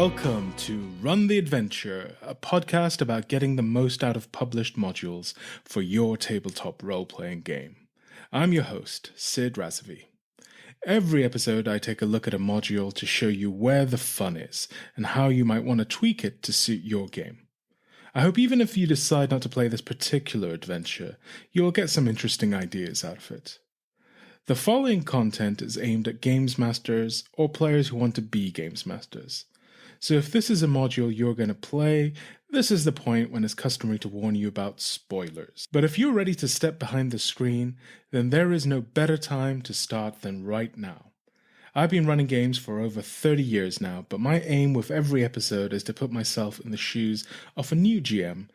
Welcome to Run the Adventure, a podcast about getting the most out of published modules for your tabletop role-playing game. I'm your host, Sid Razavi. Every episode I take a look at a module to show you where the fun is and how you might want to tweak it to suit your game. I hope even if you decide not to play this particular adventure, you will get some interesting ideas out of it. The following content is aimed at games masters or players who want to be games masters. So if this is a module you're going to play, this is the point when it's customary to warn you about spoilers. But if you're ready to step behind the screen, then there is no better time to start than right now. I've been running games for over 30 years now, but my aim with every episode is to put myself in the shoes of a new GM.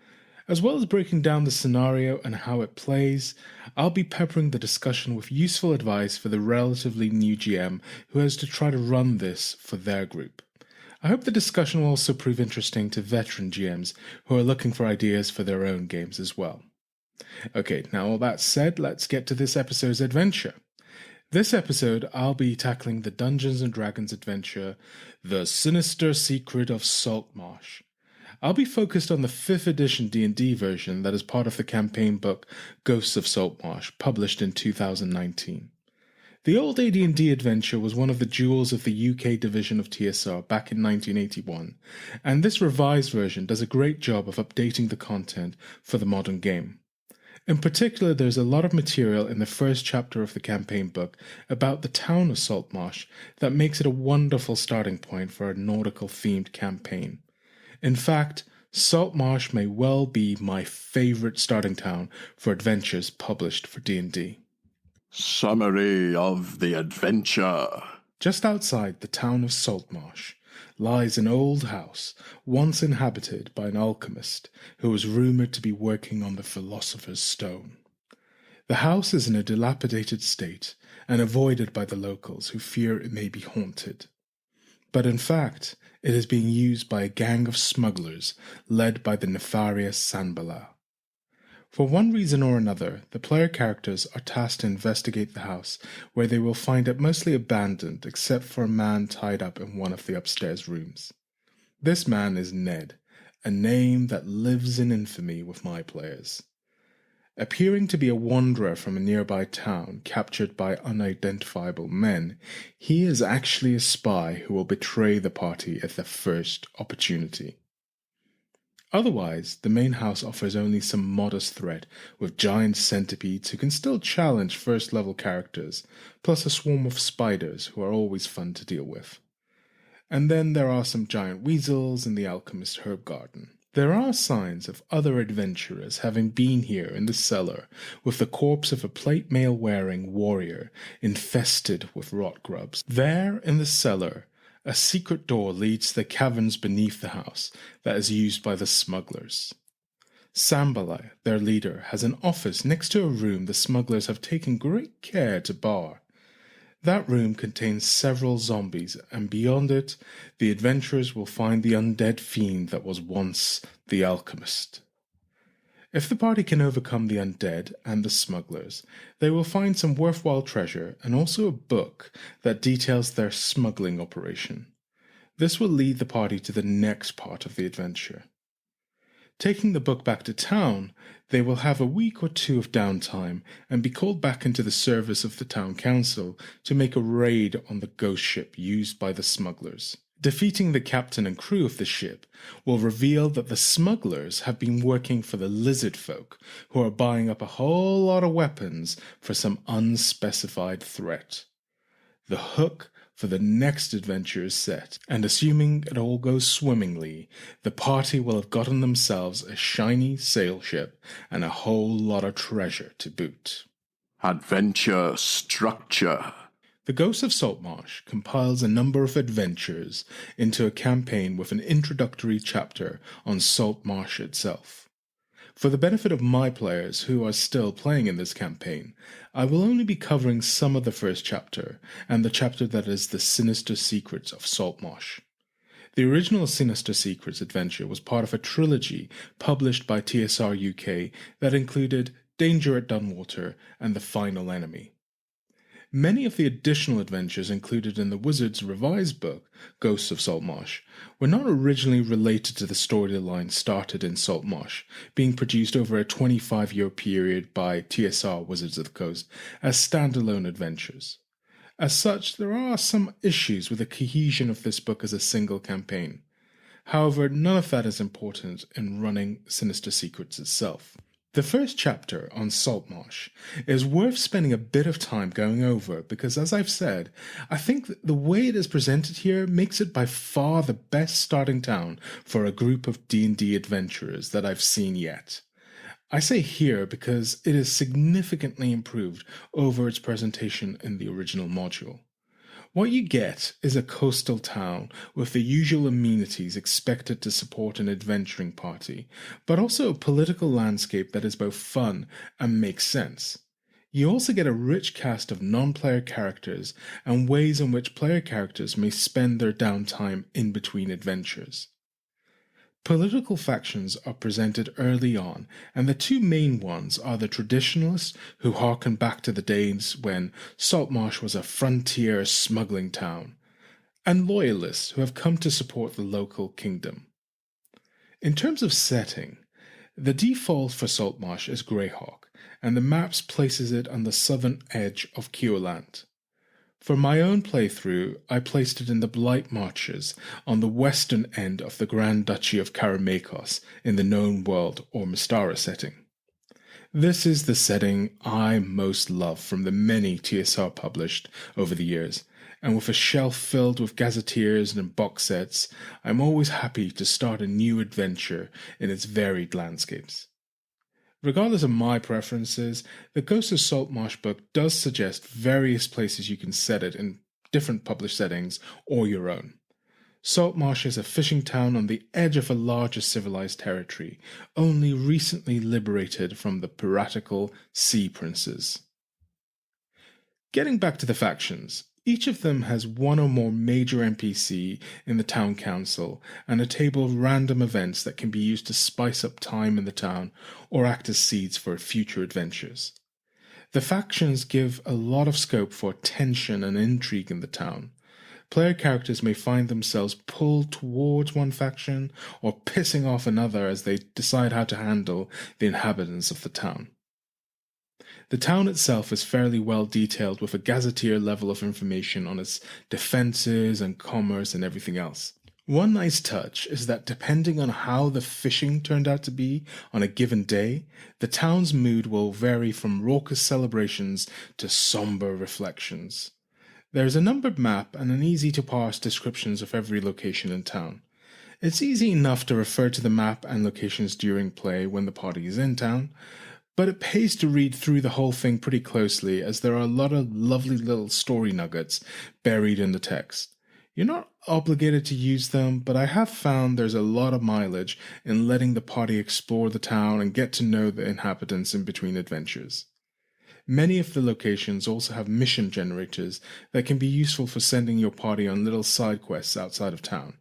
As well as breaking down the scenario and how it plays, I'll be peppering the discussion with useful advice for the relatively new GM who has to try to run this for their group. I hope the discussion will also prove interesting to veteran GMs who are looking for ideas for their own games as well. Okay, now all that said, let's get to this episode's adventure. This episode, I'll be tackling the Dungeons & Dragons adventure, The Sinister Secret of Saltmarsh. I'll be focused on the 5th edition D&D version that is part of the campaign book Ghosts of Saltmarsh, published in 2019. The old AD&D adventure was one of the jewels of the UK division of TSR back in 1981, and this revised version does a great job of updating the content for the modern game. In particular, there's a lot of material in the first chapter of the campaign book about the town of Saltmarsh that makes it a wonderful starting point for a nautical-themed campaign. In fact, Saltmarsh may well be my favourite starting town for adventures published for D&D. Summary of the adventure. Just outside the town of Saltmarsh lies an old house once inhabited by an alchemist who was rumoured to be working on the Philosopher's Stone. The house is in a dilapidated state and avoided by the locals who fear it may be haunted. But in fact, it is being used by a gang of smugglers led by the nefarious Sanbala. For one reason or another, the player characters are tasked to investigate the house, where they will find it mostly abandoned except for a man tied up in one of the upstairs rooms. This man is Ned, a name that lives in infamy with my players. Appearing to be a wanderer from a nearby town captured by unidentifiable men, he is actually a spy who will betray the party at the first opportunity. Otherwise, the main house offers only some modest threat, with giant centipedes who can still challenge first-level characters, plus a swarm of spiders who are always fun to deal with. And then there are some giant weasels in the alchemist herb garden. There are signs of other adventurers having been here in the cellar, with the corpse of a plate mail-wearing warrior infested with rot grubs. There in the cellar, a secret door leads to the caverns beneath the house that is used by the smugglers. Sanbala, their leader, has an office next to a room the smugglers have taken great care to bar. That room contains several zombies, and beyond it, the adventurers will find the undead fiend that was once the alchemist. If the party can overcome the undead and the smugglers, they will find some worthwhile treasure and also a book that details their smuggling operation. This will lead the party to the next part of the adventure. Taking the book back to town, they will have a week or two of downtime and be called back into the service of the town council to make a raid on the ghost ship used by the smugglers. Defeating the captain and crew of the ship will reveal that the smugglers have been working for the lizard folk, who are buying up a whole lot of weapons for some unspecified threat. The hook for the next adventure is set, and assuming it all goes swimmingly, the party will have gotten themselves a shiny sail ship and a whole lot of treasure to boot. Adventure structure. The Ghosts of Saltmarsh compiles a number of adventures into a campaign with an introductory chapter on Saltmarsh itself. For the benefit of my players who are still playing in this campaign, I will only be covering some of the first chapter, and the chapter that is the Sinister Secret of Saltmarsh. The original Sinister Secrets adventure was part of a trilogy published by TSR UK that included Danger at Dunwater and The Final Enemy. Many of the additional adventures included in the Wizard's revised book, Ghosts of Saltmarsh, were not originally related to the storyline started in Saltmarsh, being produced over a 25-year period by TSR Wizards of the Coast as standalone adventures. As such, there are some issues with the cohesion of this book as a single campaign. However, none of that is important in running Sinister Secrets itself. The first chapter on Saltmarsh is worth spending a bit of time going over because, as I've said, I think that the way it is presented here makes it by far the best starting town for a group of D&D adventurers that I've seen yet. I say here because it is significantly improved over its presentation in the original module. What you get is a coastal town with the usual amenities expected to support an adventuring party, but also a political landscape that is both fun and makes sense. You also get a rich cast of non-player characters and ways in which player characters may spend their downtime in between adventures. Political factions are presented early on, and the two main ones are the traditionalists, who harken back to the days when Saltmarsh was a frontier smuggling town, and loyalists who have come to support the local kingdom. In terms of setting, the default for Saltmarsh is Greyhawk, and the maps places it on the southern edge of Keoland. For my own playthrough, I placed it in the Blight Marches on the western end of the Grand Duchy of Karamakos in the known world or Mystara setting. This is the setting I most love from the many TSR published over the years, and with a shelf filled with gazetteers and box sets, I'm always happy to start a new adventure in its varied landscapes. Regardless of my preferences, the Ghosts of Saltmarsh book does suggest various places you can set it in different published settings or your own. Saltmarsh is a fishing town on the edge of a larger civilized territory, only recently liberated from the piratical sea princes. Getting back to the factions, each of them has one or more major NPC in the town council and a table of random events that can be used to spice up time in the town or act as seeds for future adventures. The factions give a lot of scope for tension and intrigue in the town. Player characters may find themselves pulled towards one faction or pissing off another as they decide how to handle the inhabitants of the town. The town itself is fairly well detailed with a gazetteer level of information on its defenses and commerce and everything else. One nice touch is that depending on how the fishing turned out to be on a given day, the town's mood will vary from raucous celebrations to somber reflections. There is a numbered map and an easy-to-parse descriptions of every location in town. It's easy enough to refer to the map and locations during play when the party is in town, but it pays to read through the whole thing pretty closely as there are a lot of lovely little story nuggets buried in the text. You're not obligated to use them, but I have found there's a lot of mileage in letting the party explore the town and get to know the inhabitants in between adventures. Many of the locations also have mission generators that can be useful for sending your party on little side quests outside of town.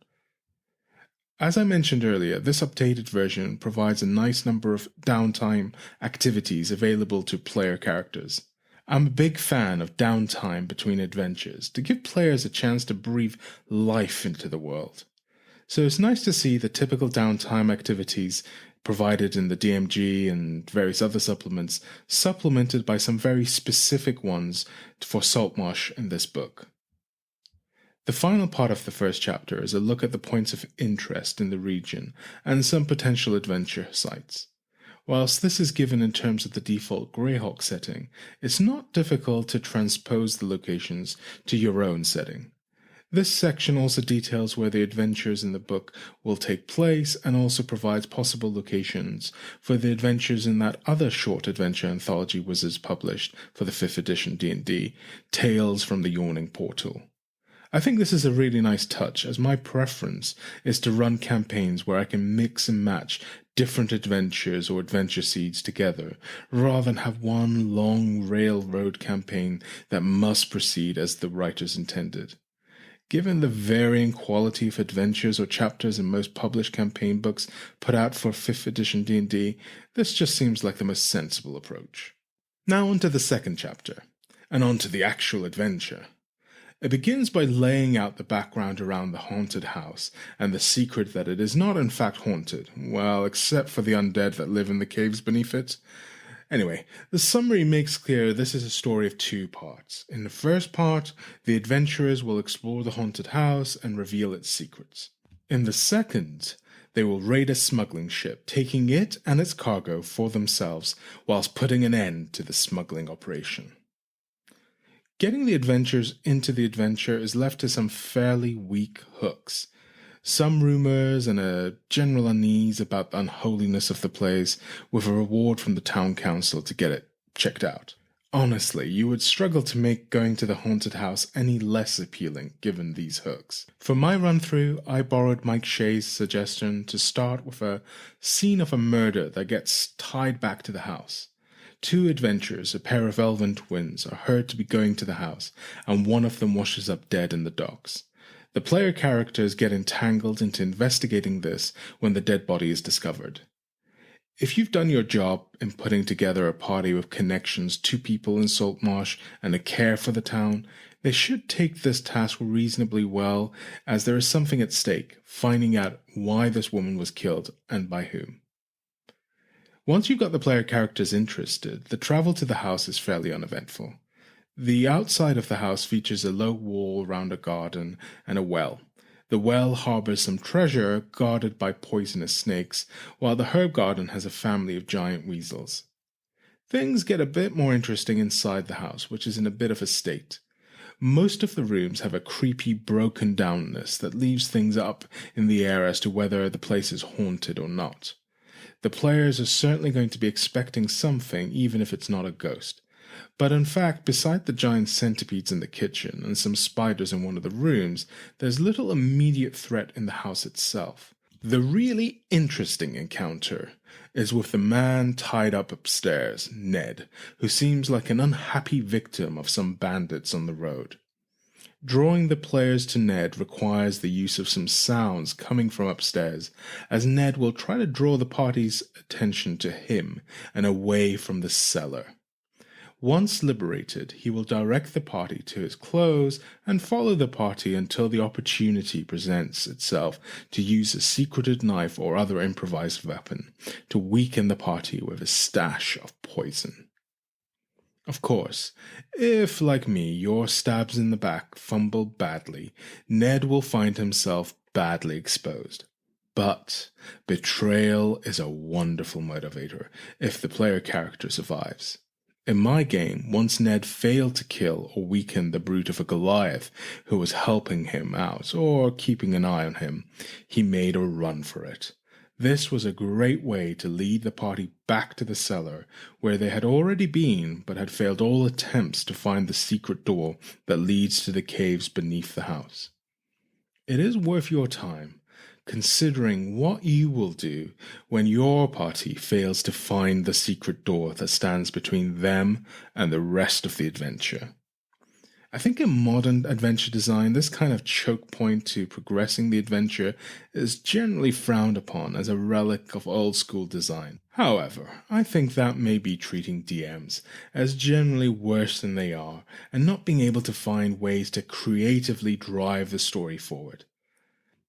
As I mentioned earlier, this updated version provides a nice number of downtime activities available to player characters. I'm a big fan of downtime between adventures to give players a chance to breathe life into the world. So it's nice to see the typical downtime activities provided in the DMG and various other supplements, supplemented by some very specific ones for Saltmarsh in this book. The final part of the first chapter is a look at the points of interest in the region and some potential adventure sites. Whilst this is given in terms of the default Greyhawk setting, it's not difficult to transpose the locations to your own setting. This section also details where the adventures in the book will take place and also provides possible locations for the adventures in that other short adventure anthology Wizards published for the 5th edition D&D, Tales from the Yawning Portal. I think this is a really nice touch, as my preference is to run campaigns where I can mix and match different adventures or adventure seeds together, rather than have one long railroad campaign that must proceed as the writers intended. Given the varying quality of adventures or chapters in most published campaign books put out for 5th edition D&D, this just seems like the most sensible approach. Now on to the second chapter. And on to the actual adventure. It begins by laying out the background around the haunted house and the secret that it is not in fact haunted, well, except for the undead that live in the caves beneath it. Anyway, the summary makes clear this is a story of two parts. In the first part, the adventurers will explore the haunted house and reveal its secrets. In the second, they will raid a smuggling ship, taking it and its cargo for themselves, whilst putting an end to the smuggling operation. Getting the adventurers into the adventure is left to some fairly weak hooks. Some rumors and a general unease about the unholiness of the place, with a reward from the town council to get it checked out. Honestly, you would struggle to make going to the haunted house any less appealing given these hooks. For my run-through, I borrowed Mike Shea's suggestion to start with a scene of a murder that gets tied back to the house. Two adventurers, a pair of elven twins, are heard to be going to the house, and one of them washes up dead in the docks. The player characters get entangled into investigating this when the dead body is discovered. If you've done your job in putting together a party with connections to people in Saltmarsh and a care for the town, they should take this task reasonably well, as there is something at stake, finding out why this woman was killed and by whom. Once you've got the player characters interested, the travel to the house is fairly uneventful. The outside of the house features a low wall around a garden and a well. The well harbors some treasure guarded by poisonous snakes, while the herb garden has a family of giant weasels. Things get a bit more interesting inside the house, which is in a bit of a state. Most of the rooms have a creepy broken downness that leaves things up in the air as to whether the place is haunted or not. The players are certainly going to be expecting something, even if it's not a ghost. But in fact, beside the giant centipedes in the kitchen and some spiders in one of the rooms, there's little immediate threat in the house itself. The really interesting encounter is with the man tied up upstairs, Ned, who seems like an unhappy victim of some bandits on the road. Drawing the players to Ned requires the use of some sounds coming from upstairs, as Ned will try to draw the party's attention to him and away from the cellar. Once liberated, he will direct the party to his clothes and follow the party until the opportunity presents itself to use a secreted knife or other improvised weapon to weaken the party with a stash of poison. Of course, if, like me, your stabs in the back fumble badly, Ned will find himself badly exposed. But betrayal is a wonderful motivator if the player character survives. In my game, once Ned failed to kill or weaken the brute of a Goliath who was helping him out or keeping an eye on him, he made a run for it. This was a great way to lead the party back to the cellar, where they had already been but had failed all attempts to find the secret door that leads to the caves beneath the house. It is worth your time, considering what you will do when your party fails to find the secret door that stands between them and the rest of the adventure. I think in modern adventure design, this kind of choke point to progressing the adventure is generally frowned upon as a relic of old school design. However, I think that may be treating DMs as generally worse than they are and not being able to find ways to creatively drive the story forward.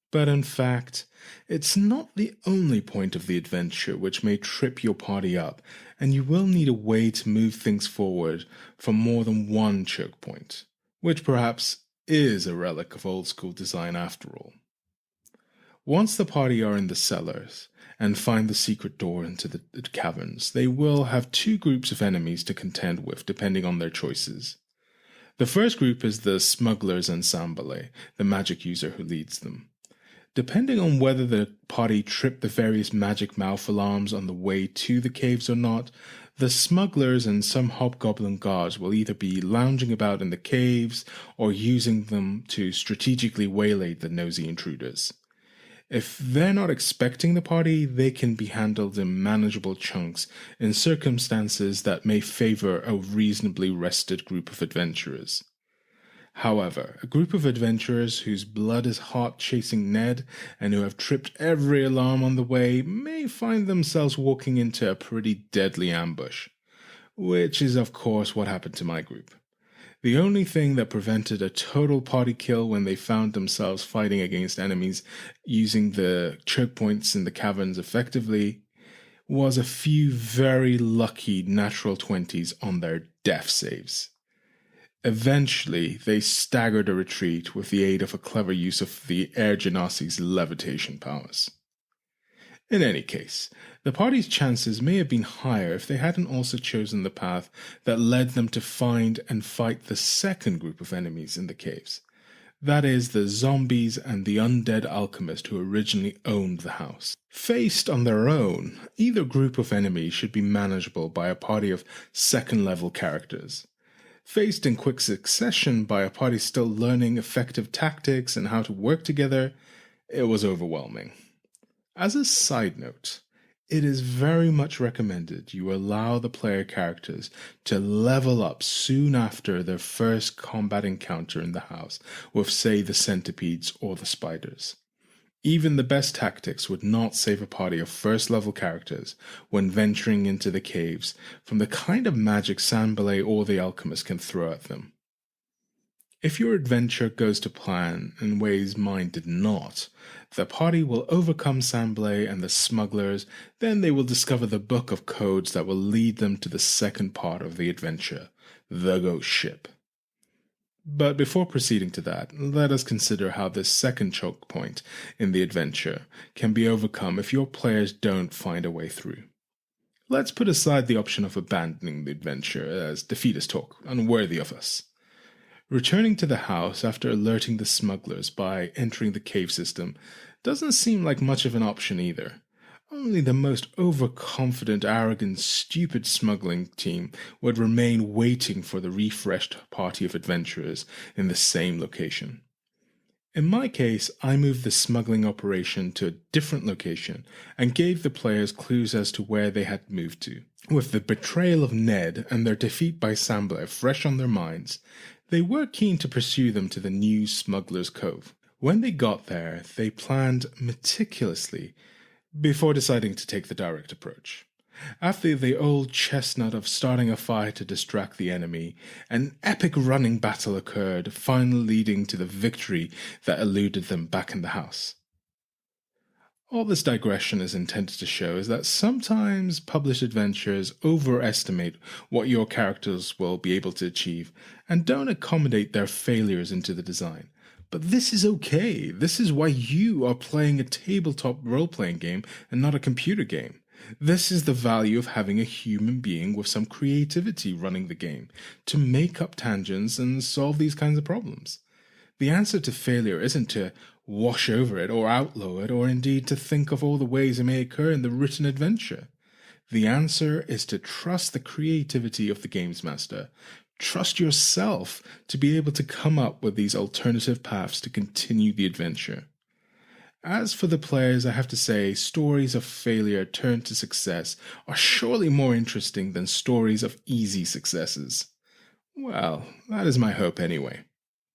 But in fact, it's not the only point of the adventure which may trip your party up, and you will need a way to move things forward from more than one choke point, which perhaps is a relic of old school design after all. Once the party are in the cellars and find the secret door into the caverns, they will have two groups of enemies to contend with depending on their choices. The first group is the smugglers and Sambale, the magic user who leads them. Depending on whether the party tripped the various magic mouth alarms on the way to the caves or not, the smugglers and some hobgoblin guards will either be lounging about in the caves or using them to strategically waylay the nosy intruders. If they're not expecting the party, they can be handled in manageable chunks in circumstances that may favor a reasonably rested group of adventurers. However, a group of adventurers whose blood is hot chasing Ned and who have tripped every alarm on the way may find themselves walking into a pretty deadly ambush, which is of course what happened to my group. The only thing that prevented a total party kill when they found themselves fighting against enemies using the choke points in the caverns effectively was a few very lucky natural 20s on their death saves. Eventually, they staggered a retreat with the aid of a clever use of the Air Genasi's levitation powers. In any case, the party's chances may have been higher if they hadn't also chosen the path that led them to find and fight the second group of enemies in the caves. That is, the zombies and the undead alchemist who originally owned the house. Faced on their own, either group of enemies should be manageable by a party of second-level characters. Faced in quick succession by a party still learning effective tactics and how to work together, it was overwhelming. As a side note, it is very much recommended you allow the player characters to level up soon after their first combat encounter in the house with, say, the centipedes or the spiders. Even the best tactics would not save a party of first-level characters when venturing into the caves from the kind of magic Sanbalay or the alchemist can throw at them. If your adventure goes to plan in ways mine did not, the party will overcome Sanbalay and the smugglers, then they will discover the book of codes that will lead them to the second part of the adventure, the ghost ship. But before proceeding to that, let us consider how this second choke point in the adventure can be overcome if your players don't find a way through. Let's put aside the option of abandoning the adventure as defeatist talk, unworthy of us. Returning to the house after alerting the smugglers by entering the cave system doesn't seem like much of an option either. Only the most overconfident, arrogant, stupid smuggling team would remain waiting for the refreshed party of adventurers in the same location. In my case, I moved the smuggling operation to a different location and gave the players clues as to where they had moved to. With the betrayal of Ned and their defeat by Sanbalay fresh on their minds, they were keen to pursue them to the new Smuggler's Cove. When they got there, they planned meticulously before deciding to take the direct approach. After the old chestnut of starting a fire to distract the enemy, an epic running battle occurred, finally leading to the victory that eluded them back in the house. All this digression is intended to show is that sometimes published adventures overestimate what your characters will be able to achieve and don't accommodate their failures into the design. But this is okay. This is why you are playing a tabletop role-playing game and not a computer game. This is the value of having a human being with some creativity running the game to make up tangents and solve these kinds of problems. The answer to failure isn't to wash over it or outlaw it or indeed to think of all the ways it may occur in the written adventure. The answer is to trust the creativity of the games master. Trust yourself to be able to come up with these alternative paths to continue the adventure. As for the players, I have to say, stories of failure turned to success are surely more interesting than stories of easy successes. Well, that is my hope anyway.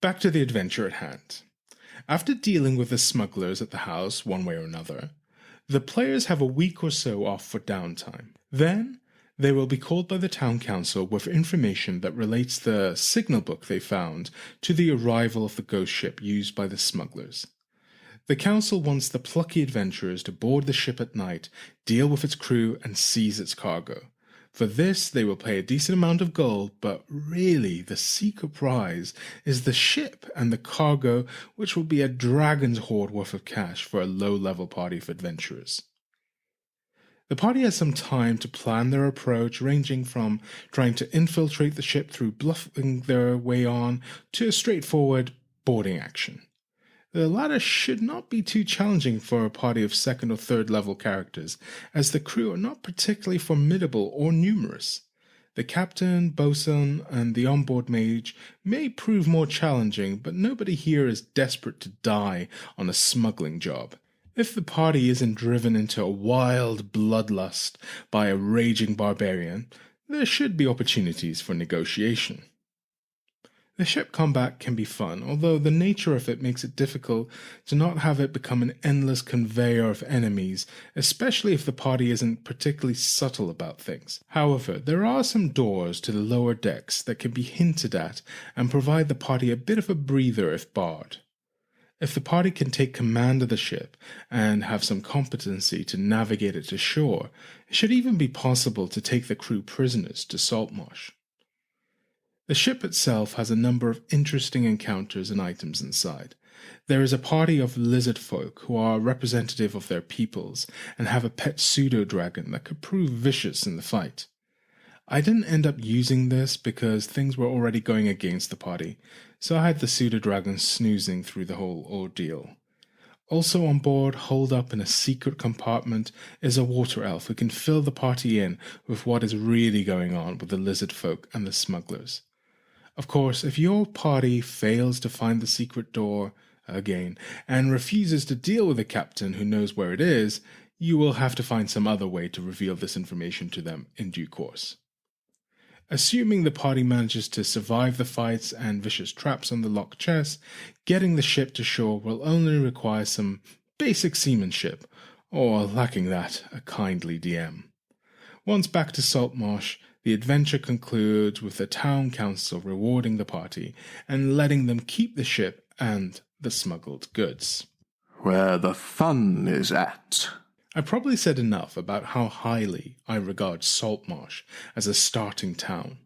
Back to the adventure at hand. After dealing with the smugglers at the house one way or another, the players have a week or so off for downtime. Then, they will be called by the town council with information that relates the signal book they found to the arrival of the ghost ship used by the smugglers. The council wants the plucky adventurers to board the ship at night, deal with its crew, and seize its cargo. For this, they will pay a decent amount of gold, but really, the secret prize is the ship and the cargo, which will be a dragon's hoard worth of cash for a low-level party of adventurers. The party has some time to plan their approach, ranging from trying to infiltrate the ship through bluffing their way on to a straightforward boarding action. The latter should not be too challenging for a party of second or third level characters, as the crew are not particularly formidable or numerous. The captain, bosun, and the onboard mage may prove more challenging, but nobody here is desperate to die on a smuggling job. If the party isn't driven into a wild bloodlust by a raging barbarian, there should be opportunities for negotiation. The ship combat can be fun, although the nature of it makes it difficult to not have it become an endless conveyor of enemies, especially if the party isn't particularly subtle about things. However, there are some doors to the lower decks that can be hinted at and provide the party a bit of a breather if barred. If the party can take command of the ship and have some competency to navigate it to shore, it should even be possible to take the crew prisoners to Saltmarsh. The ship itself has a number of interesting encounters and items inside. There is a party of lizard folk who are representative of their peoples and have a pet pseudo-dragon that could prove vicious in the fight. I didn't end up using this because things were already going against the party, so I had the pseudo-dragon snoozing through the whole ordeal. Also on board, holed up in a secret compartment, is a water elf who can fill the party in with what is really going on with the lizard folk and the smugglers. Of course, if your party fails to find the secret door, again, and refuses to deal with the captain who knows where it is, you will have to find some other way to reveal this information to them in due course. Assuming the party manages to survive the fights and vicious traps on the locked chest, getting the ship to shore will only require some basic seamanship, or lacking that, a kindly DM. Once back to Saltmarsh, the adventure concludes with the town council rewarding the party and letting them keep the ship and the smuggled goods. Where the fun is at. I probably said enough about how highly I regard Saltmarsh as a starting town.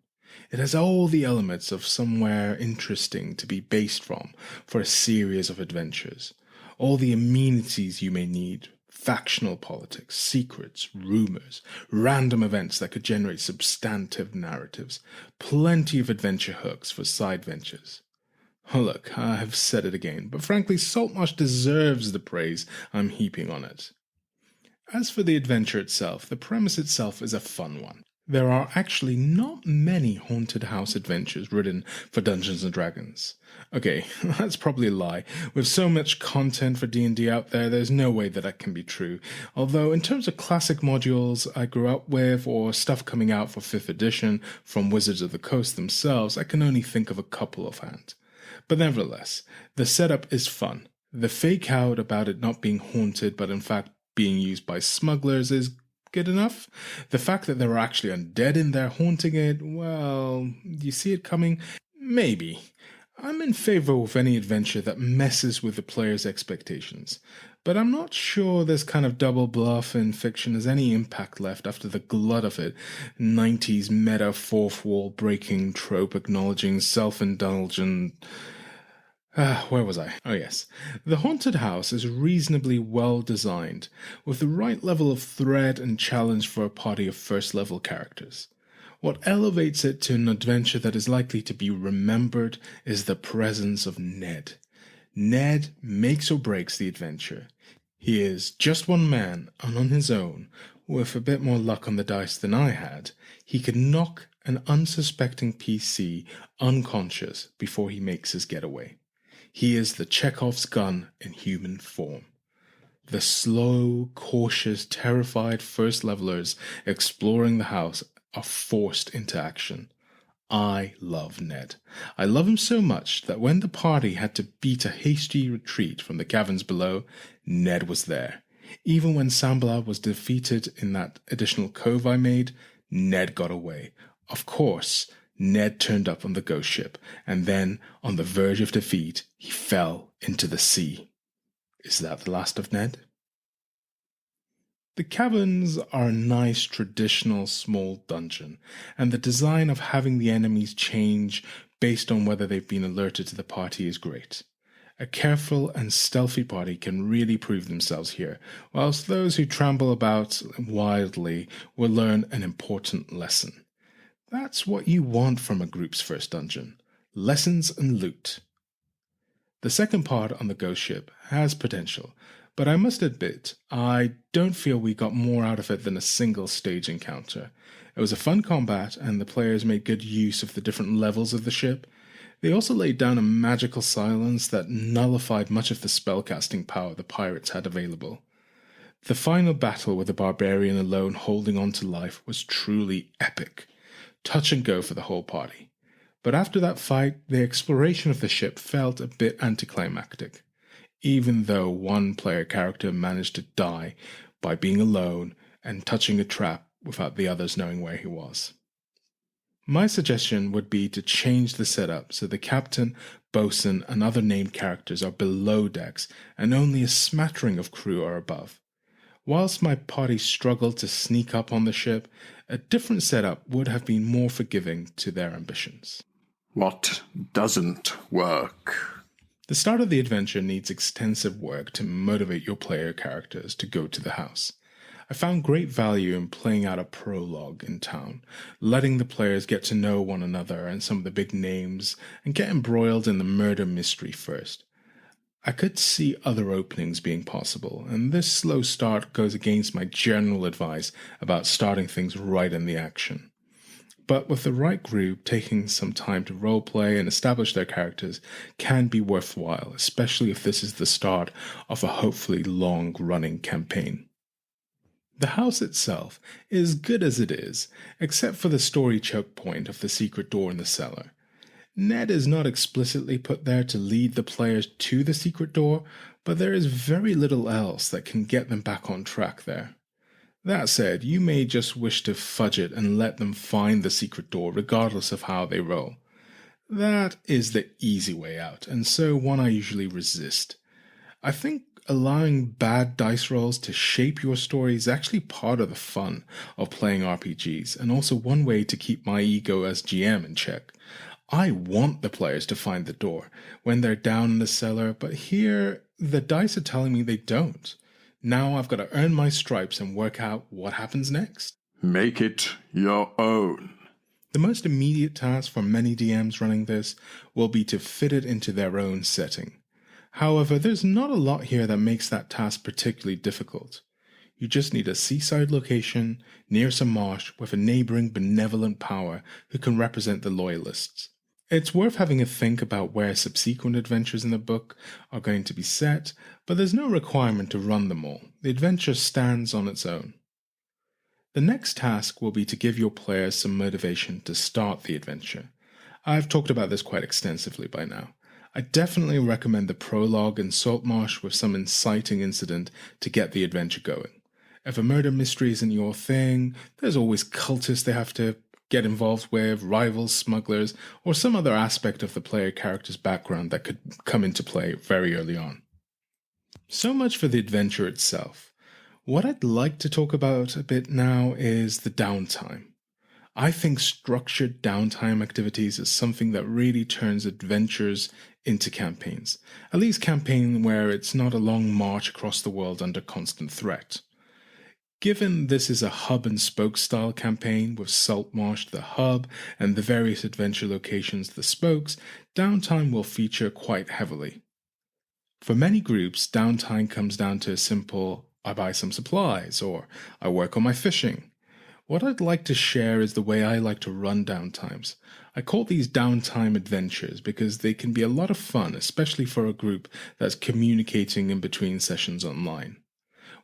It has all the elements of somewhere interesting to be based from for a series of adventures. All the amenities you may need. Factional politics, secrets, rumors, random events that could generate substantive narratives, plenty of adventure hooks for side ventures. Oh, look, I've said it again, but frankly, Saltmarsh deserves the praise I'm heaping on it. As for the adventure itself, the premise itself is a fun one. There are actually not many haunted house adventures written for Dungeons & Dragons. Okay, that's probably a lie. With so much content for D&D out there, there's no way that can be true. Although, in terms of classic modules I grew up with, or stuff coming out for 5th edition from Wizards of the Coast themselves, I can only think of a couple offhand. But nevertheless, the setup is fun. The fake out about it not being haunted, but in fact being used by smugglers is good enough. The fact that there are actually undead in there haunting it, well, you see it coming? Maybe. I'm in favor of any adventure that messes with the player's expectations, but I'm not sure this kind of double bluff in fiction has any impact left after the glut of it. 90s meta fourth wall breaking trope acknowledging self-indulgent... where was I? Oh yes. The haunted house is reasonably well designed, with the right level of threat and challenge for a party of first level characters. What elevates it to an adventure that is likely to be remembered is the presence of Ned. Ned makes or breaks the adventure. He is just one man, and on his own, with a bit more luck on the dice than I had, he can knock an unsuspecting PC unconscious before he makes his getaway. He is the Chekhov's gun in human form. The slow, cautious, terrified first levelers exploring the house are forced into action. I love Ned. I love him so much that when the party had to beat a hasty retreat from the caverns below, Ned was there. Even when Sambla was defeated in that additional cove I made, Ned got away. Of course, Ned turned up on the ghost ship, and then, on the verge of defeat, he fell into the sea. Is that the last of Ned? The caverns are a nice traditional small dungeon, and the design of having the enemies change based on whether they've been alerted to the party is great. A careful and stealthy party can really prove themselves here, whilst those who trample about wildly will learn an important lesson. That's what you want from a group's first dungeon. Lessons and loot. The second part on the ghost ship has potential, but I must admit, I don't feel we got more out of it than a single stage encounter. It was a fun combat, and the players made good use of the different levels of the ship. They also laid down a magical silence that nullified much of the spellcasting power the pirates had available. The final battle with the barbarian alone holding on to life was truly epic. Touch and go for the whole party. But after that fight, the exploration of the ship felt a bit anticlimactic, even though one player character managed to die by being alone and touching a trap without the others knowing where he was. My suggestion would be to change the setup so the captain, bosun, and other named characters are below decks and only a smattering of crew are above. Whilst my party struggled to sneak up on the ship, a different setup would have been more forgiving to their ambitions. What doesn't work? The start of the adventure needs extensive work to motivate your player characters to go to the house. I found great value in playing out a prologue in town, letting the players get to know one another and some of the big names, and get embroiled in the murder mystery first. I could see other openings being possible, and this slow start goes against my general advice about starting things right in the action. But with the right group, taking some time to roleplay and establish their characters can be worthwhile, especially if this is the start of a hopefully long-running campaign. The house itself is good as it is, except for the story choke point of the secret door in the cellar. Ned is not explicitly put there to lead the players to the secret door, but there is very little else that can get them back on track there. That said, you may just wish to fudge it and let them find the secret door regardless of how they roll. That is the easy way out, and so one I usually resist. I think allowing bad dice rolls to shape your story is actually part of the fun of playing RPGs, and also one way to keep my ego as GM in check. I want the players to find the door when they're down in the cellar, but here the dice are telling me they don't. Now I've got to earn my stripes and work out what happens next. Make it your own. The most immediate task for many DMs running this will be to fit it into their own setting. However, there's not a lot here that makes that task particularly difficult. You just need a seaside location near some marsh with a neighboring benevolent power who can represent the loyalists. It's worth having a think about where subsequent adventures in the book are going to be set, but there's no requirement to run them all. The adventure stands on its own. The next task will be to give your players some motivation to start the adventure. I've talked about this quite extensively by now. I definitely recommend the prologue in Saltmarsh with some inciting incident to get the adventure going. If a murder mystery isn't your thing, there's always cultists they have to get involved with, rivals, smugglers, or some other aspect of the player character's background that could come into play very early on. So much for the adventure itself. What I'd like to talk about a bit now is the downtime. I think structured downtime activities is something that really turns adventures into campaigns. At least campaign where it's not a long march across the world under constant threat. Given this is a hub and spoke style campaign with Saltmarsh the hub and the various adventure locations the spokes, downtime will feature quite heavily. For many groups, downtime comes down to a simple, I buy some supplies, or I work on my fishing. What I'd like to share is the way I like to run downtimes. I call these downtime adventures because they can be a lot of fun, especially for a group that's communicating in between sessions online.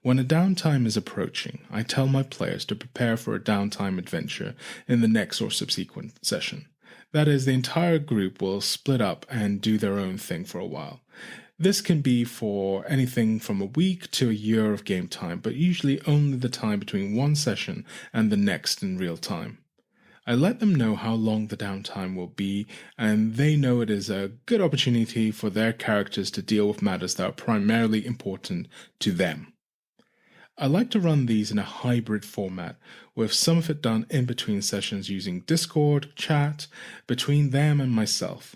When a downtime is approaching, I tell my players to prepare for a downtime adventure in the next or subsequent session. That is, the entire group will split up and do their own thing for a while. This can be for anything from a week to a year of game time, but usually only the time between one session and the next in real time. I let them know how long the downtime will be, and they know it is a good opportunity for their characters to deal with matters that are primarily important to them. I like to run these in a hybrid format, with some of it done in between sessions using Discord, chat, between them and myself.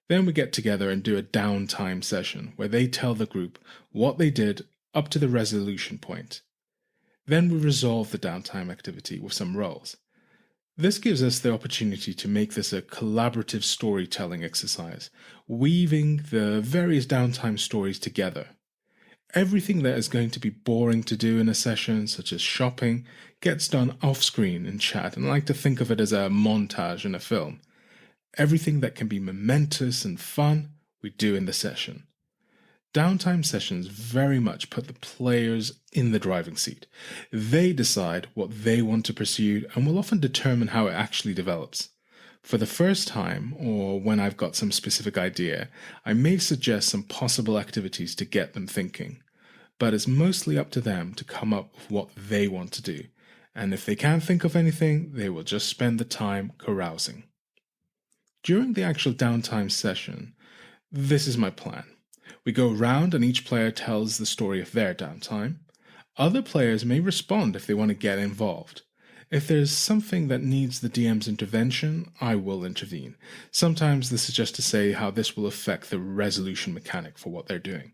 Then we get together and do a downtime session where they tell the group what they did up to the resolution point. Then we resolve the downtime activity with some rolls. This gives us the opportunity to make this a collaborative storytelling exercise, weaving the various downtime stories together. Everything that is going to be boring to do in a session, such as shopping, gets done off-screen in chat, and I like to think of it as a montage in a film. Everything that can be momentous and fun, we do in the session. Downtime sessions very much put the players in the driving seat. They decide what they want to pursue and will often determine how it actually develops. For the first time, or when I've got some specific idea, I may suggest some possible activities to get them thinking, but it's mostly up to them to come up with what they want to do, and if they can't think of anything, they will just spend the time carousing. During the actual downtime session, this is my plan. We go around and each player tells the story of their downtime. Other players may respond if they want to get involved. If there's something that needs the DM's intervention, I will intervene. Sometimes this is just to say how this will affect the resolution mechanic for what they're doing.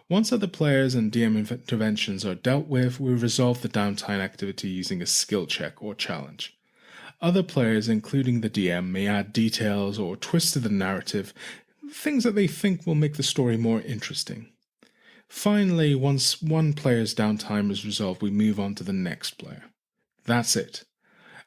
Once other players and DM interventions are dealt with, we resolve the downtime activity using a skill check or challenge. Other players, including the DM, may add details or twists to the narrative, things that they think will make the story more interesting. Finally, once one player's downtime is resolved, we move on to the next player. That's it.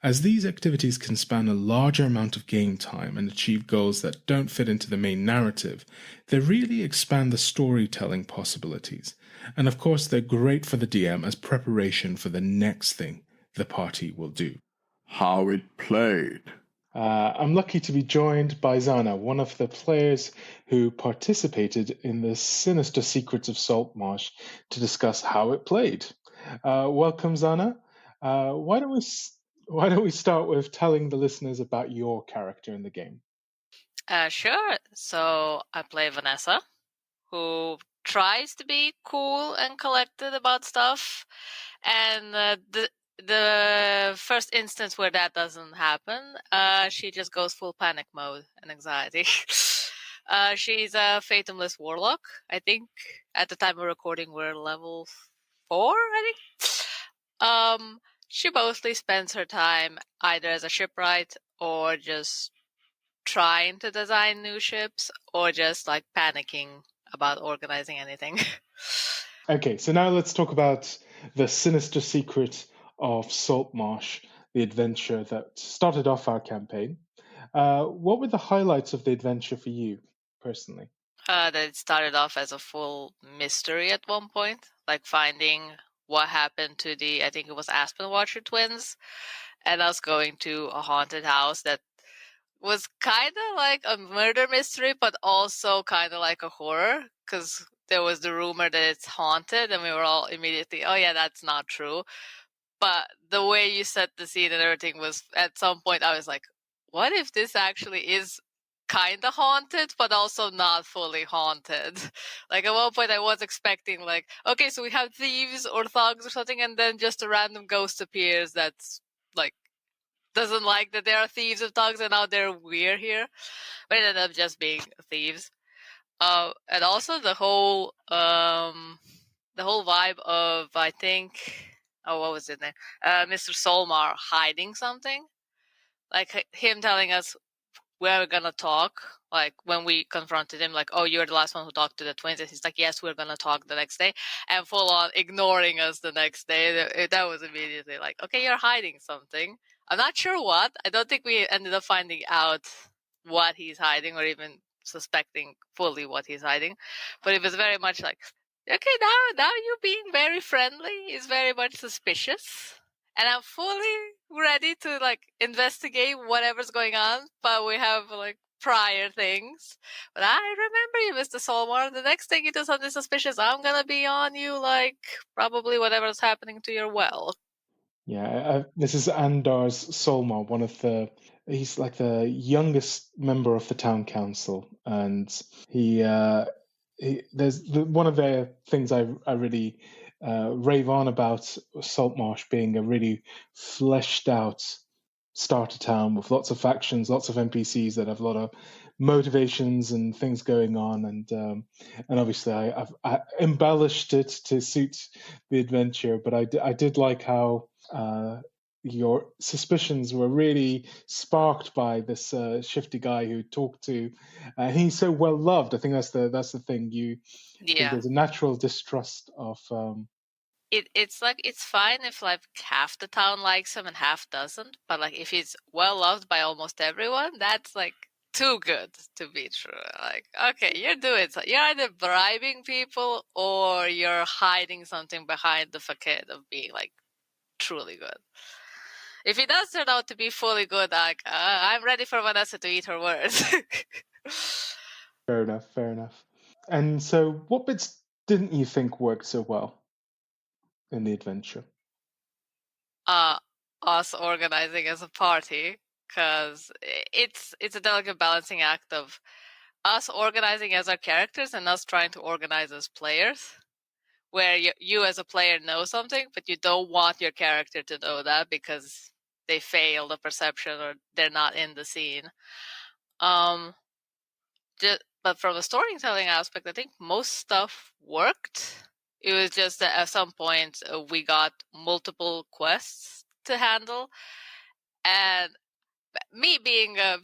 As these activities can span a larger amount of game time and achieve goals that don't fit into the main narrative, they really expand the storytelling possibilities. And of course, they're great for the DM as preparation for the next thing the party will do. How it played. I'm lucky to be joined by Zhana, one of the players who participated in the Sinister Secret of Saltmarsh, to discuss how it played. Welcome, Zhana. Why don't we start with telling the listeners about your character in the game? Sure. So I play Vanessa, who tries to be cool and collected about stuff, and the first instance where that doesn't happen, she just goes full panic mode and anxiety. She's a Fathomless Warlock. I think at the time of recording we're level 4, I think. She mostly spends her time either as a shipwright or just trying to design new ships or just like panicking about organizing anything. Okay, so now let's talk about the Sinister Secret of Saltmarsh, the adventure that started off our campaign. What were the highlights of the adventure for you, personally? That it started off as a full mystery at one point, like finding what happened to I think it was Aspen Watcher twins, and us going to a haunted house that was kind of like a murder mystery, but also kind of like a horror, because there was the rumor that it's haunted, and we were all immediately, oh yeah, that's not true. But the way you set the scene and everything was, at some point, I was like, what if this actually is kind of haunted, but also not fully haunted? Like, at one point, I was expecting, like, okay, so we have thieves or thugs or something, and then just a random ghost appears that's, like, doesn't like that there are thieves and thugs, and now we're here. But it ended up just being thieves. And also the whole vibe of, I think, what was it name? Mr. Solmar hiding something, like him telling us we're gonna talk. Like when we confronted him, like, oh, you're the last one who talked to the twins. And he's like, yes, we're gonna talk the next day, and full on ignoring us the next day. That was immediately like, okay, you're hiding something. I'm not sure what. I don't think we ended up finding out what he's hiding or even suspecting fully what he's hiding. But it was very much like, okay, now you being very friendly is very much suspicious. And I'm fully ready to like investigate whatever's going on, but we have like prior things. But I remember you, Mr. Solmar. The next thing you do something suspicious, I'm gonna be on you, like probably whatever's happening to your well. Yeah, this is Andar's Solmar, he's like the youngest member of the town council, and one of the things I really rave on about Saltmarsh being a really fleshed out starter town with lots of factions, lots of NPCs that have a lot of motivations and things going on, and obviously I embellished it to suit the adventure, but I did like how your suspicions were really sparked by this shifty guy who talked to. He's so well loved. I think that's the thing. I think Yeah. there's a natural distrust of. It's like, it's fine if like half the town likes him and half doesn't, but like if he's well loved by almost everyone, that's like too good to be true. Like, okay, you're either bribing people or you're hiding something behind the facade of being like truly good. If he does turn out to be fully good, like I'm ready for Vanessa to eat her words. Fair enough. And so, what bits didn't you think worked so well in the adventure? Us organizing as a party, because it's a delicate balancing act of us organizing as our characters and us trying to organize as players, where you as a player know something, but you don't want your character to know that because they fail the perception or they're not in the scene. But from a storytelling aspect, I think most stuff worked. It was just that at some point we got multiple quests to handle, and me being a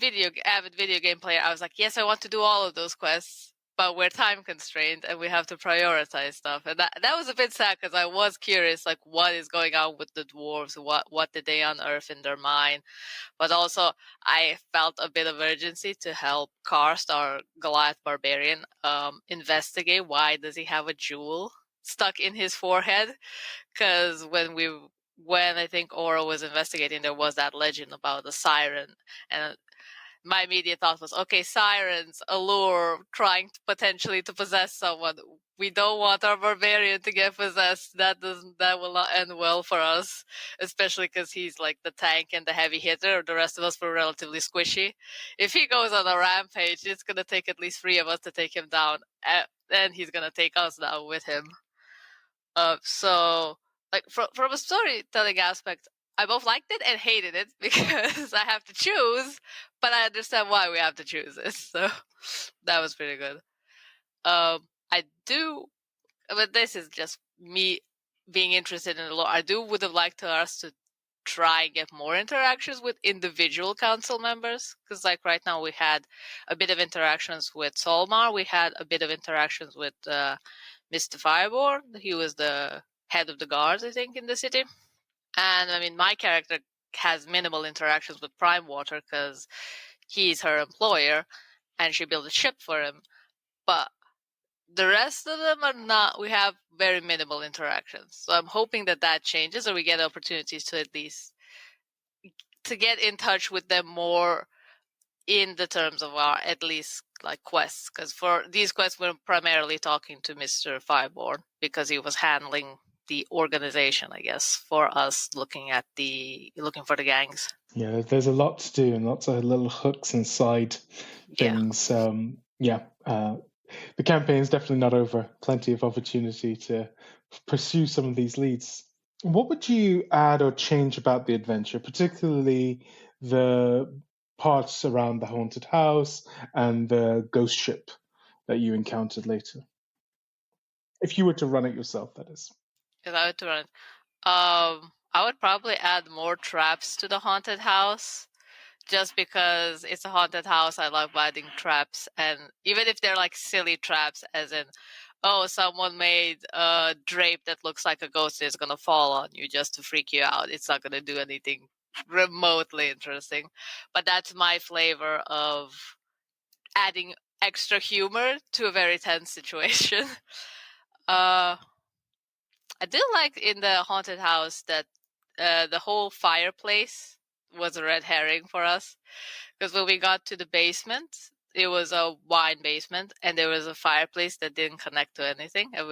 avid video game player, I was like, yes, I want to do all of those quests, but we're time constrained and we have to prioritize stuff. And that was a bit sad because I was curious, like, what is going on with the dwarves? What did they unearth in their mind? But also, I felt a bit of urgency to help Karst, our Goliath barbarian, investigate why does he have a jewel stuck in his forehead? Because when I think Aura was investigating, there was that legend about the siren, and my immediate thought was, okay, sirens, allure, trying to potentially to possess someone. We don't want our barbarian to get possessed. That will not end well for us, especially because he's like the tank and the heavy hitter. The rest of us were relatively squishy. If he goes on a rampage, it's gonna take at least 3 of us to take him down, and he's gonna take us down with him. So, like from a storytelling aspect, I both liked it and hated it because I have to choose, but I understand why we have to choose this. So that was pretty good. I do, but this is just me being interested in the lore. I would have liked us to try and get more interactions with individual council members, because like right now we had a bit of interactions with Solmar, we had a bit of interactions with Mr. Fireborn. He was the head of the guards, I think, in the city. And I mean, my character has minimal interactions with Prime Water because he's her employer and she built a ship for him. But the rest of them are not, we have very minimal interactions. So I'm hoping that changes, or we get opportunities to at least to get in touch with them more in the terms of our at least like quests, because for these quests we're primarily talking to Mr. Fireborn because he was handling the organization, I guess, for us looking for the gangs. Yeah, there's a lot to do and lots of little hooks and side things. The campaign is definitely not over. Plenty of opportunity to pursue some of these leads. What would you add or change about the adventure, particularly the parts around the haunted house and the ghost ship that you encountered later? If you were to run it yourself, that is. If I were to run it, I would probably add more traps to the haunted house. Just because it's a haunted house, I love adding traps, and even if they're like silly traps, as in, oh, someone made a drape that looks like a ghost is gonna fall on you just to freak you out. It's not gonna do anything remotely interesting, but that's my flavor of adding extra humor to a very tense situation. I do like in the haunted house that the whole fireplace was a red herring for us, because when we got to the basement, it was a wine basement, and there was a fireplace that didn't connect to anything, and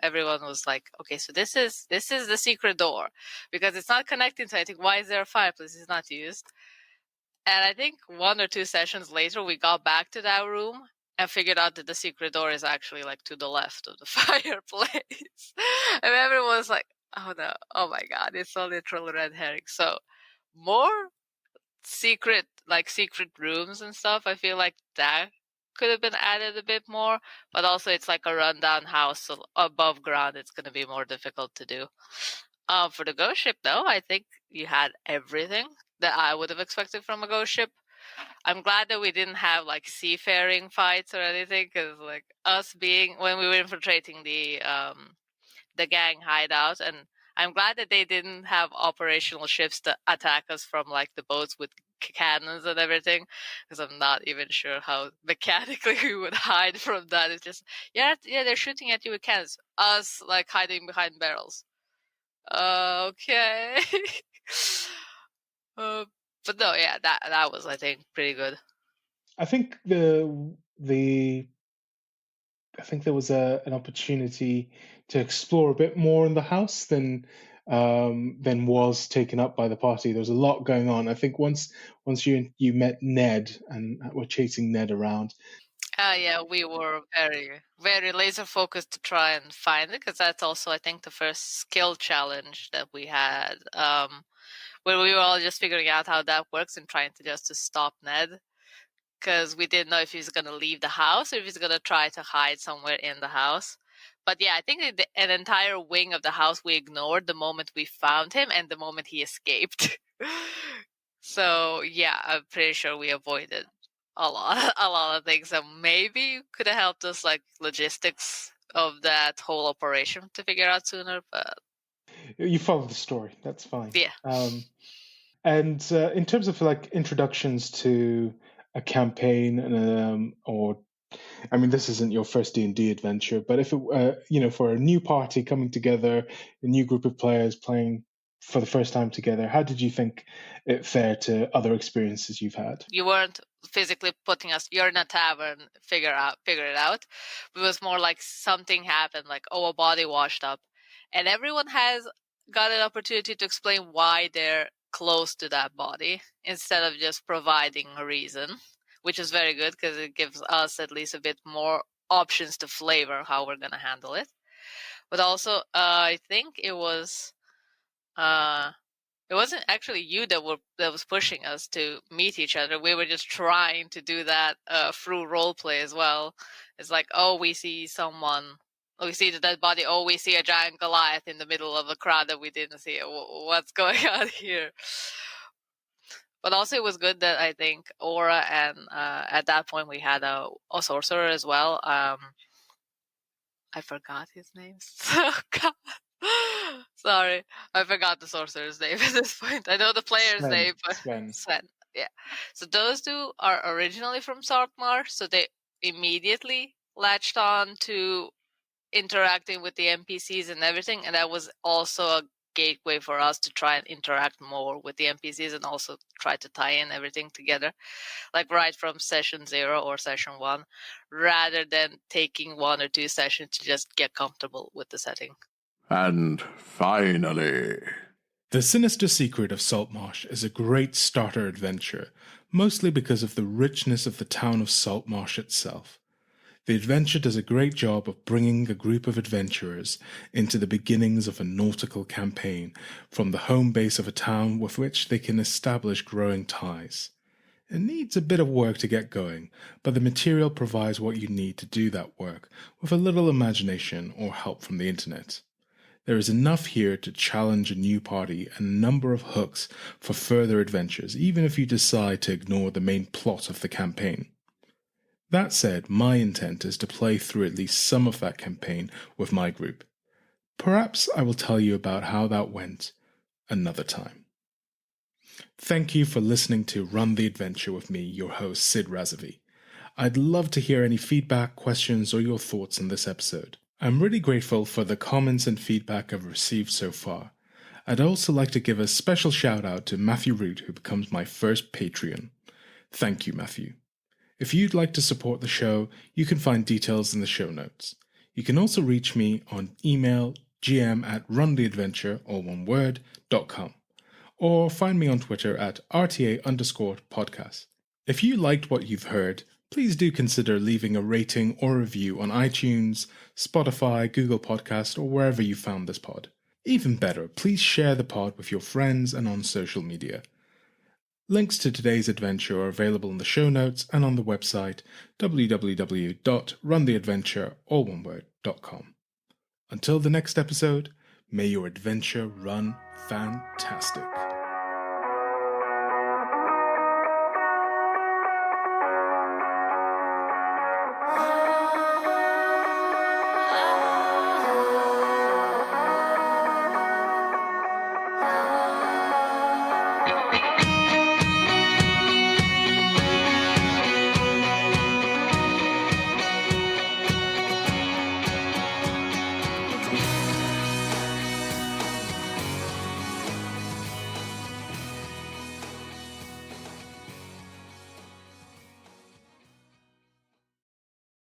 everyone was like, okay, so this is the secret door because it's not connecting to anything. Why is there a fireplace? It's not used. And I think 1 or 2 sessions later, we got back to that room and figured out that the secret door is actually like to the left of the fireplace. And everyone was like, oh no, oh my god, it's a literal red herring. So more secret rooms and stuff. I feel like that could have been added a bit more, but also it's like a rundown house, so above ground it's going to be more difficult to do. For the ghost ship, though, I think you had everything that I would have expected from a ghost ship. I'm glad that we didn't have like seafaring fights or anything, because like us being when we were infiltrating the gang hideout, and I'm glad that they didn't have operational ships to attack us from like the boats with cannons and everything, because I'm not even sure how mechanically we would hide from that. It's just yeah, they're shooting at you with cannons. Us like hiding behind barrels. Okay. But no, yeah, that was, I think, pretty good. I think I think there was an opportunity to explore a bit more in the house than was taken up by the party. There was a lot going on. I think once you met Ned and were chasing Ned around. Yeah, we were very, very laser focused to try and find it, because that's also, I think, the first skill challenge that we had, where we were all just figuring out how that works and trying to stop Ned, because we didn't know if he's going to leave the house or if he's going to try to hide somewhere in the house. But yeah, I think an entire wing of the house we ignored the moment we found him and the moment he escaped. So yeah, I'm pretty sure we avoided a lot of things that maybe could have helped us, like logistics of that whole operation, to figure out sooner. But You follow the story. That's fine. yeah, And in terms of like introductions to a campaign or I mean, this isn't your first D&D adventure, but if it, for a new party coming together, a new group of players playing for the first time together, how did you think it fared to other experiences you've had? you weren't physically putting us, you're in a tavern, figure it out. It was more like something happened, like, oh, a body washed up, and everyone has got an opportunity to explain why they're close to that body instead of just providing a reason, which is very good because it gives us at least a bit more options to flavor how we're going to handle it. But also, I think it wasn't actually you that was pushing us to meet each other. We were just trying to do that through role play as well. It's like, oh, we see someone, we see the dead body. Oh, we see a giant Goliath in the middle of a crowd that we didn't see. What's going on here? But also, it was good that I think Aura and at that point we had a sorcerer as well. I forgot his name. Oh, God. Sorry, I forgot the sorcerer's name at this point. I know the player's name, but Sven. Yeah. So those two are originally from Saltmarsh, so they immediately latched on to interacting with the NPCs and everything, and that was also a gateway for us to try and interact more with the NPCs and also try to tie in everything together, like right from session 0 or session 1, rather than taking 1 or 2 sessions to just get comfortable with the setting. And finally, The Sinister Secret of Saltmarsh is a great starter adventure, mostly because of the richness of the town of Saltmarsh itself. The adventure does a great job of bringing a group of adventurers into the beginnings of a nautical campaign from the home base of a town with which they can establish growing ties. It needs a bit of work to get going, but the material provides what you need to do that work with a little imagination or help from the internet. There is enough here to challenge a new party and a number of hooks for further adventures, even if you decide to ignore the main plot of the campaign. That said, my intent is to play through at least some of that campaign with my group. Perhaps I will tell you about how that went another time. Thank you for listening to Run the Adventure with me, your host, Sid Razavi. I'd love to hear any feedback, questions, or your thoughts on this episode. I'm really grateful for the comments and feedback I've received so far. I'd also like to give a special shout out to Matthew Root, who becomes my first Patreon. Thank you, Matthew. If you'd like to support the show, you can find details in the show notes. You can also reach me on email gm@runtheadventure.com or find me on Twitter at RTA_podcast. If you liked what you've heard, please do consider leaving a rating or review on iTunes, Spotify, Google Podcast, or wherever you found this pod. Even better, please share the pod with your friends and on social media. Links to today's adventure are available in the show notes and on the website www.runtheadventure.com. Until the next episode, may your adventure run fantastic.